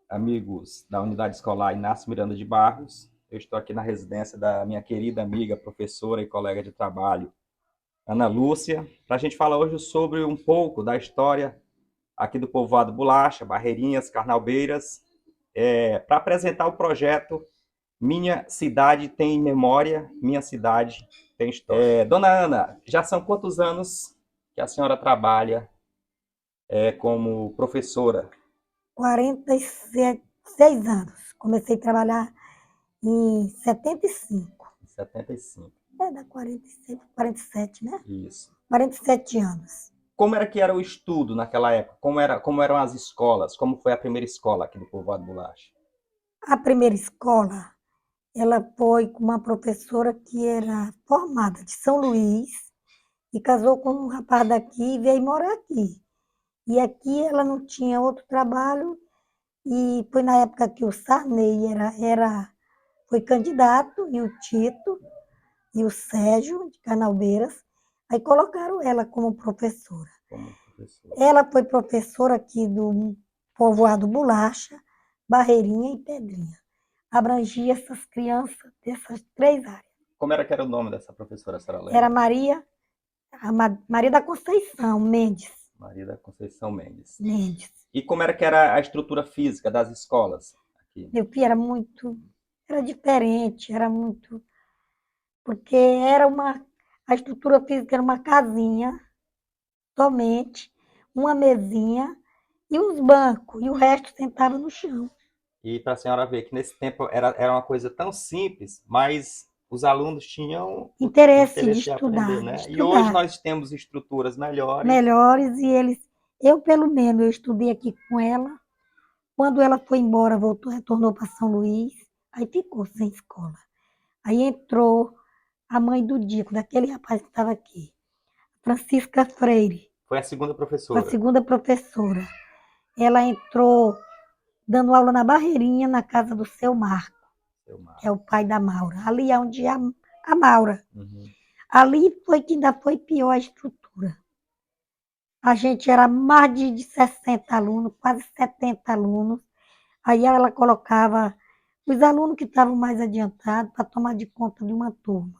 amigos da Unidade Escolar Inácio Miranda de Barros. Eu estou aqui na residência da minha querida amiga, professora e colega de trabalho, Ana Lúcia, para a gente falar hoje sobre um pouco da história aqui do povoado Bolacha, Barreirinhas, Carnalbeiras, para apresentar o projeto Minha Cidade Tem Memória, Minha Cidade Tem História. Dona Ana, já são quantos anos que a senhora trabalha como professora? 46 anos. Comecei a trabalhar em 75. 75. Dá 46, 47, né? Isso. 47 anos. Como era que era o estudo naquela época? Como eram as escolas? Como foi a primeira escola aqui do povoado Bolacha? A primeira escola, ela foi com uma professora que era formada de São Luís e casou com um rapaz daqui e veio morar aqui. E aqui ela não tinha outro trabalho e foi na época que o Sarney foi candidato e o Tito e o Sérgio de Canalbeiras, aí colocaram ela como professora. Como professora? Ela foi professora aqui do povoado Bolacha, Barreirinha e Pedrinha. Abrangia essas crianças dessas três áreas. Como era que era o nome dessa professora, a senhora Era lembra? Maria da Conceição Mendes. Maria da Conceição Mendes. Mendes. E como era que era a estrutura física das escolas aqui? Meu filho era diferente, era muito, porque a estrutura física era uma casinha, somente, uma mesinha e uns bancos, e o resto sentava no chão. E para a senhora ver que nesse tempo era uma coisa tão simples, mas os alunos tinham o Interesse de interesse em aprender, estudar, de né? E hoje estudar. nós temos estruturas melhores. Melhores, eu pelo menos, eu estudei aqui com ela. Quando ela foi embora, retornou para São Luís, aí ficou sem escola. Aí entrou a mãe do Dico, daquele rapaz que estava aqui, Francisca Freire, Foi a segunda a professora. segunda professora. Ela entrou dando aula na Barreirinha, na casa do seu Marco, Seu que é Marcos. o pai da Maura. Ali é onde é a Maura. Uhum. Ali foi que ainda foi pior a estrutura. A gente era mais de 60 alunos, quase 70 alunos. Aí ela colocava os alunos que estavam mais adiantados para tomar de conta de uma turma.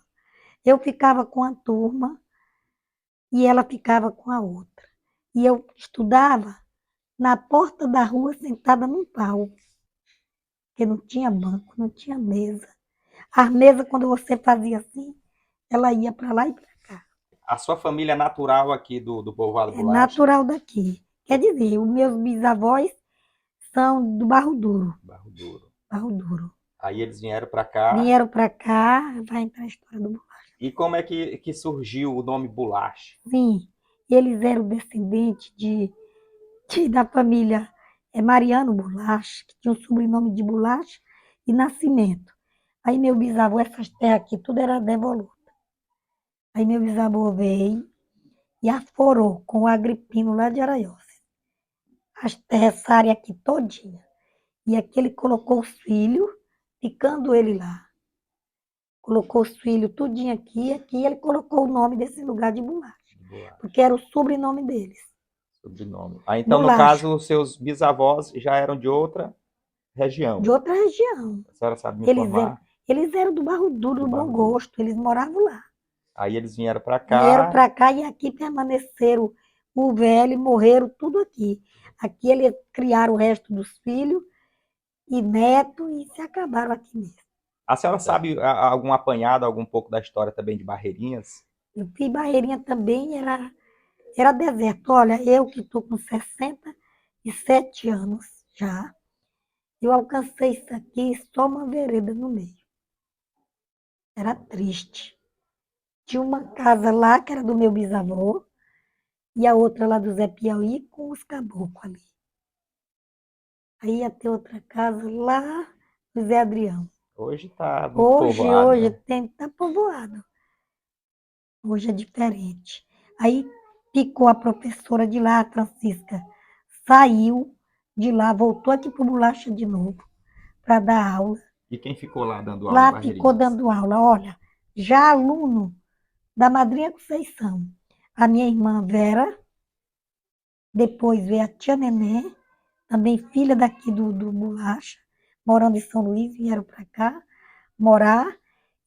Eu ficava com a turma e ela ficava com a outra. E eu estudava na porta da rua, sentada num pau, porque não tinha banco, não tinha mesa. As mesas, quando você fazia assim, ela ia para lá e para cá. A sua família natural aqui do povoado É Bolacha? natural daqui. Quer dizer, os meus bisavós são do Barro Duro. Barro Duro. Barro Duro. Aí eles vieram para cá. Vieram para cá, vai entrar a história do Bolacha. E como é que surgiu o nome Bolacha? Sim, eles eram descendentes da família Mariano Bolacha, que tinha o sobrenome de Bolacha e Nascimento. Aí meu bisavô, essas terras aqui, tudo era devoluta. Aí meu bisavô veio e aforou com o Agripino lá de Araiós. As terras, essa área aqui todinha. E aqui ele colocou os filhos, ficando ele lá. Colocou os filhos tudinho aqui, e aqui ele colocou o nome desse lugar de Bolacha, Bolacha. porque era o sobrenome deles. Sobrenome. Ah, então, no Bolacha, caso, os seus bisavós já eram de outra de região. outra região. A senhora sabe me Eles eram, informar? eles eram do Barro Duro, Do do Bom Barro Duro. Gosto, eles moravam lá. Aí eles vieram para Vieram cá. para cá e aqui permaneceram o velho, morreram tudo aqui. Aqui eles criaram o resto dos filhos e netos e se acabaram aqui mesmo. A senhora sabe algum apanhado, algum pouco da história também de Barreirinhas? Eu fiz Barreirinha também, era deserto. Olha, eu que estou com 67 anos já, eu alcancei isso aqui só uma vereda no meio. Era triste. Tinha uma casa lá que era do meu bisavô, e a outra lá do Zé Piauí com os caboclos ali. Aí ia ter outra casa lá do Zé Adrião. Hoje está muito Hoje, povoado, hoje né? tá povoado. Hoje é diferente. Aí ficou a professora de lá, a Francisca, saiu de lá, voltou aqui para o Bolacha de novo, para dar aula. E quem ficou lá dando aula em Lá ficou Barreirinhas? dando aula. Olha, já aluno da Madrinha Conceição. A minha irmã Vera, depois veio a tia Nenê, também filha daqui do Bolacha, morando em São Luís, vieram para cá morar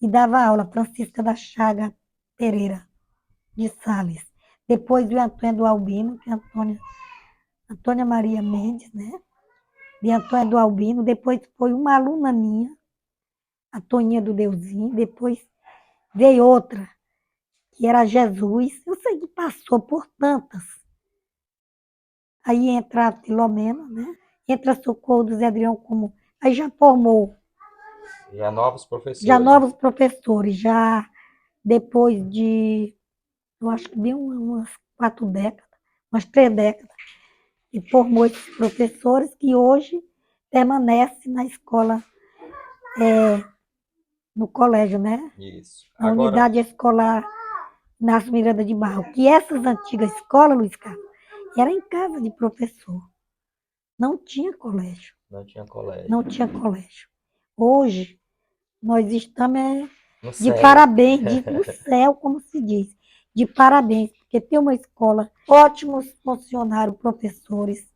e dava aula, Francisca da Chaga Pereira de Sales. Depois o Antônio do Albino, que é Antônia Maria Mendes, né? De Antônio do Albino. Depois foi uma aluna minha, a Toninha do Deusinho. Depois veio outra, que era Jesus. Eu sei que passou por tantas. Aí entra a Filomena, né? Entra Socorro do Zé Adrião como. Aí já formou, Já novos já professores. novos professores, já depois de, eu acho que deu umas 4 décadas, umas 3 décadas, e formou esses professores que hoje permanecem na escola, no colégio, né? Isso. Na Agora, unidade escolar Inácio Miranda de Barro. Que essas antigas escolas, Luiz Carlos, era em casa de professor. Não tinha colégio. não tinha colégio. Não tinha colégio. Hoje, nós estamos No de céu. parabéns, no céu, como se diz. De parabéns, porque tem uma escola, ótimos funcionários, professores,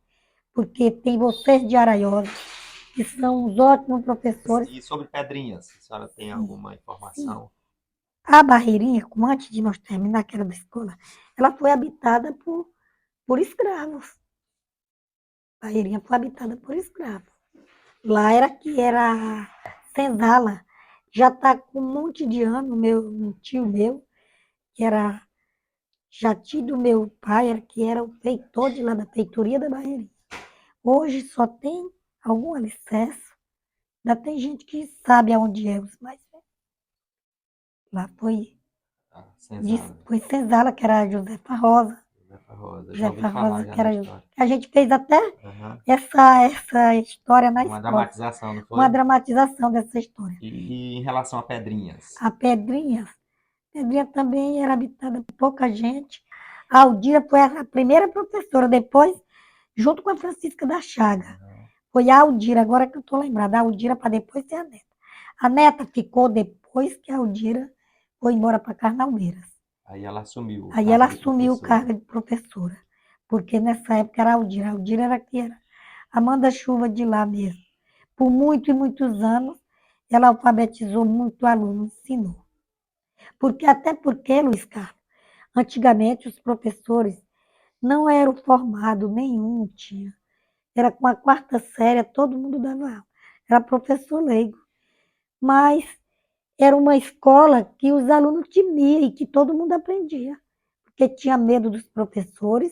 porque tem vocês de Araiosa, que são os ótimos professores. E sobre Pedrinhas, a senhora tem Sim, alguma sim. informação? A Barreirinha, como antes de nós terminar, que era da escola, ela foi habitada por escravos. A Barreirinha foi habitada por escravos. Lá era que era senzala. Já está com um monte de ano, um tio meu, que era já tio do meu pai, que era o feitor de lá da feitoria da Barreirinha. Hoje só tem algum alicerce. Ainda tem gente que sabe aonde é os mais velhos. Lá Ah, senzala. foi senzala, que era Josefa Rosa. Josefa Rosa. Já ouvi Josefa falar Rosa, já que na era. história. A gente fez até Aham. essa história na Uma escola. dramatização, não Uma foi? dramatização dessa história. E em relação a Pedrinhas? Pedrinha também era habitada por pouca gente. A Aldira foi a primeira professora, depois, junto com a Francisca da Chaga. Aham. Foi a Aldira, agora que eu estou lembrada, a Aldira para depois ser a neta. A neta ficou depois que a Aldira foi embora para Carnalbeiras. Aí ela assumiu o Aí ela cargo de assumiu o professora. cargo de professora, porque nessa época era a Aldira. A Aldira era que era a manda-chuva de lá mesmo. Por muitos e muitos anos, ela alfabetizou muito aluno, ensinou. Até porque, Luiz Carlos, antigamente os professores não eram formados, nenhum tinha. Era com a quarta série, todo mundo dava aula. Era professor leigo. Mas era uma escola que os alunos temiam e que todo mundo aprendia. Porque tinha medo dos professores,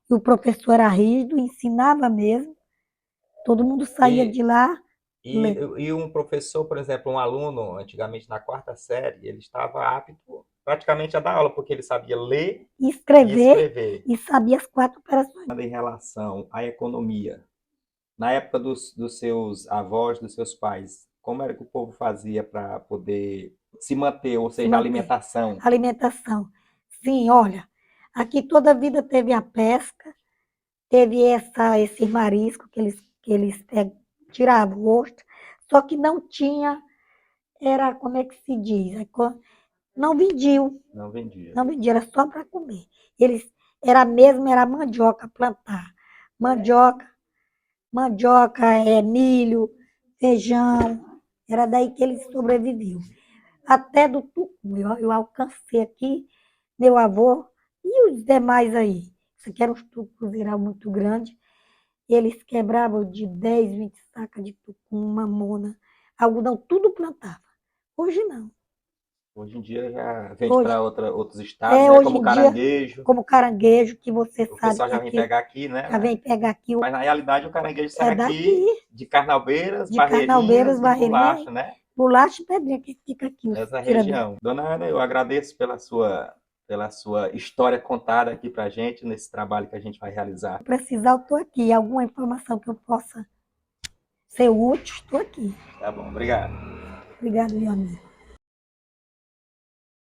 e o professor era rígido, ensinava mesmo. Todo mundo saía E, de lá e, lendo. e um professor, por exemplo, um aluno, antigamente na quarta série, ele estava apto praticamente a dar aula, porque ele sabia ler e Escrever escrever. e sabia as 4 operações. Em relação à economia, na época dos seus avós, dos seus pais, como era que o povo fazia para poder se manter, ou Se seja, a manter. alimentação? Alimentação. Sim, olha, aqui toda a vida teve a pesca, teve esse marisco que eles tiravam o ostra, só que não tinha, era, como é que se diz? Não vendiam, Não vendia. não vendiam, era só para comer. Eles, era mandioca plantar. Mandioca, milho, feijão, era daí que eles sobreviviam. Até do tucum, eu alcancei aqui, meu avô e os demais aí. Isso aqui era um tucuzeirão muito grande. Eles quebravam de 10, 20 sacas de tucum, mamona, algodão, tudo plantava. Hoje não. Hoje em dia já vende Hoje, para outros estados, né? hoje Como em dia, caranguejo. como caranguejo, que você O sabe pessoal que já vem aqui pegar aqui, né? já vem pegar aqui, Mas na realidade o caranguejo sai é daqui, aqui de Carnalbeiras, de Carnalbeiras, Barreirinhas e Barreirinha, Bolacha, né? bolacha e pedrinha que fica aqui, os Essa tiradentes. região. Dona Ana, eu agradeço pela sua história contada aqui pra gente nesse trabalho que a gente vai realizar. Se precisar, eu estou aqui. Alguma informação que eu possa ser útil, estou aqui. Tá bom, obrigado. Obrigado, meu amigo.